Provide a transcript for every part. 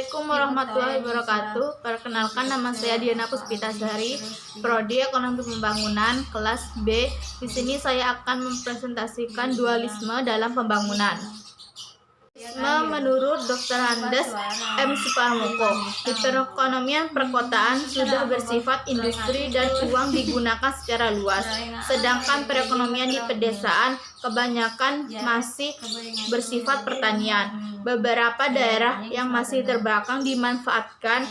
Assalamualaikum warahmatullahi wabarakatuh. Perkenalkan, nama saya Diana Puspitasari, Prodi Ekonomi Pembangunan, kelas B. Di sini saya akan mempresentasikan dualisme dalam pembangunan. Menurut Dr. Andes M. Suparmoko, di perekonomian perkotaan sudah bersifat industri dan uang digunakan secara luas, sedangkan perekonomian di pedesaan kebanyakan masih bersifat pertanian. Beberapa daerah yang masih terbelakang dimanfaatkan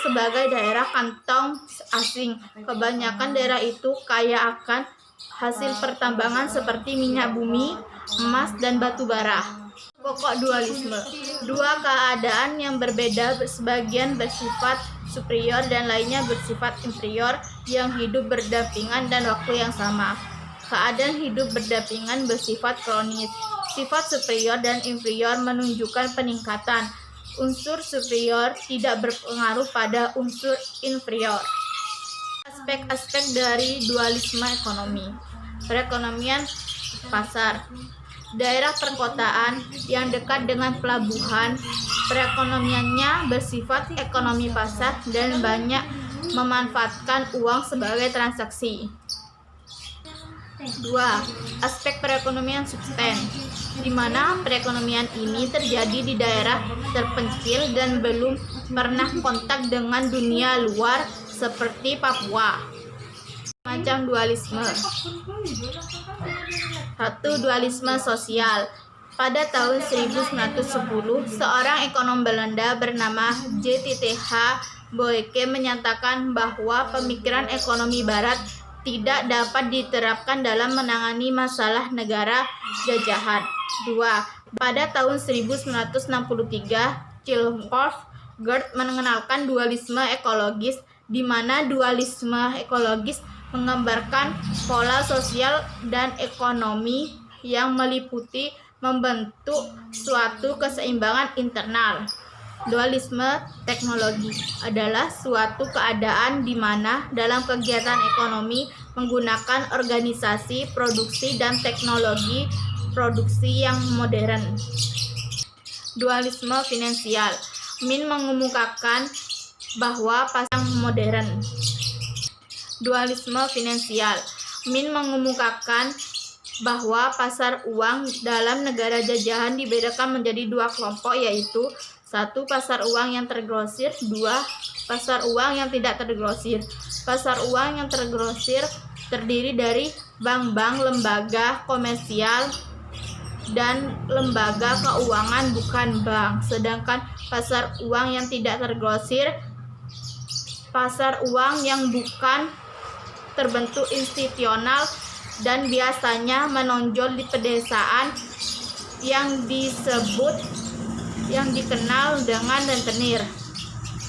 sebagai daerah kantong asing. Kebanyakan daerah itu kaya akan hasil pertambangan seperti minyak bumi, emas, dan batu bara. Pokok dualisme, dua keadaan yang berbeda, sebagian bersifat superior dan lainnya bersifat inferior, yang hidup berdampingan dan waktu yang sama. Keadaan hidup berdampingan bersifat kronis. Sifat superior dan inferior menunjukkan peningkatan. Unsur superior tidak berpengaruh pada unsur inferior. Aspek-aspek dari dualisme ekonomi. Perekonomian pasar. Daerah perkotaan yang dekat dengan pelabuhan, perekonomiannya bersifat ekonomi pasar dan banyak memanfaatkan uang sebagai transaksi. 2. Aspek perekonomian subsisten, di mana perekonomian ini terjadi di daerah terpencil dan belum pernah kontak dengan dunia luar seperti Papua. Macam dualisme. 1. Dualisme sosial. Pada tahun 1910, seorang ekonom Belanda bernama J.T.H. Boeke menyatakan bahwa pemikiran ekonomi Barat tidak dapat diterapkan dalam menangani masalah negara jajahan. 2. Pada tahun 1963, Kierkegaard mengenalkan dualisme ekologis, di mana dualisme ekologis menggambarkan pola sosial dan ekonomi yang meliputi membentuk suatu keseimbangan internal. Dualisme teknologi adalah suatu keadaan di mana dalam kegiatan ekonomi menggunakan organisasi produksi dan teknologi produksi yang modern. Dualisme finansial mengemukakan bahwa pasar modern. Dualisme finansial mengemukakan bahwa pasar uang dalam negara jajahan dibedakan menjadi dua kelompok, yaitu 1. Pasar uang yang tergrosir. 2. Pasar uang yang tidak tergrosir. Pasar uang yang tergrosir terdiri dari bank-bank, lembaga komersial, dan lembaga keuangan bukan bank. Sedangkan pasar uang yang tidak tergrosir, pasar uang yang bukan terbentuk institusional dan biasanya menonjol di pedesaan yang dikenal dengan rentenir.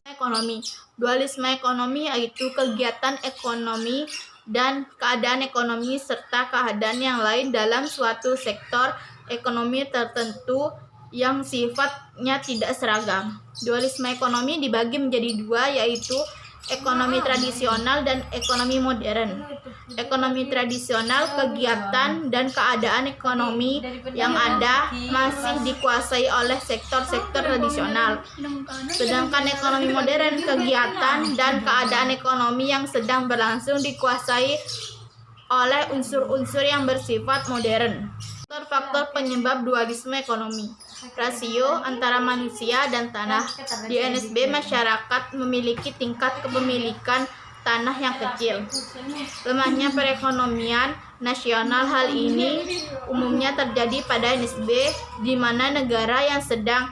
Ekonomi. Dualisme ekonomi yaitu kegiatan ekonomi dan keadaan ekonomi serta keadaan yang lain dalam suatu sektor ekonomi tertentu yang sifatnya tidak seragam. Dualisme ekonomi dibagi menjadi dua, yaitu ekonomi tradisional dan ekonomi modern. Ekonomi tradisional, kegiatan dan keadaan ekonomi yang ada masih dikuasai oleh sektor-sektor tradisional. Sedangkan ekonomi modern, kegiatan dan keadaan ekonomi yang sedang berlangsung dikuasai oleh unsur-unsur yang bersifat modern. Faktor-faktor penyebab dualisme ekonomi. Rasio antara manusia dan tanah. Di NSB, masyarakat memiliki tingkat kepemilikan tanah yang kecil. Lemahnya perekonomian nasional. Hal ini umumnya terjadi pada NSB, di mana negara yang sedang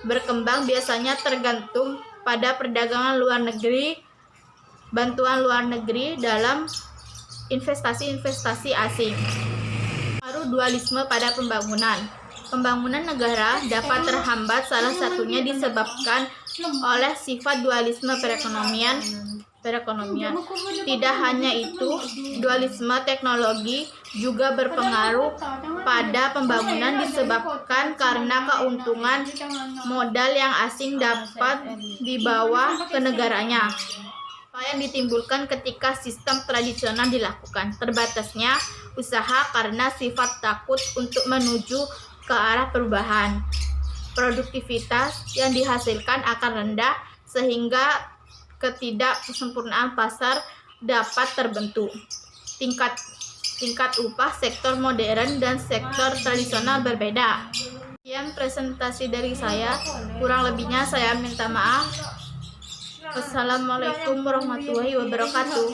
berkembang biasanya tergantung pada perdagangan luar negeri, bantuan luar negeri dalam investasi-investasi asing. Dualisme pada pembangunan. Pembangunan negara dapat terhambat, salah satunya disebabkan oleh sifat dualisme perekonomian. Tidak hanya itu, dualisme teknologi juga berpengaruh pada pembangunan disebabkan karena keuntungan modal yang asing dapat dibawa ke negaranya. Apa yang ditimbulkan ketika sistem tradisional dilakukan? Terbatasnya usaha karena sifat takut untuk menuju ke arah perubahan. produktivitas yang dihasilkan akan rendah sehingga ketidaksempurnaan pasar dapat terbentuk. Tingkat upah sektor modern dan sektor tradisional berbeda. Sekian presentasi dari saya, kurang lebihnya saya minta maaf. Wassalamualaikum warahmatullahi wabarakatuh.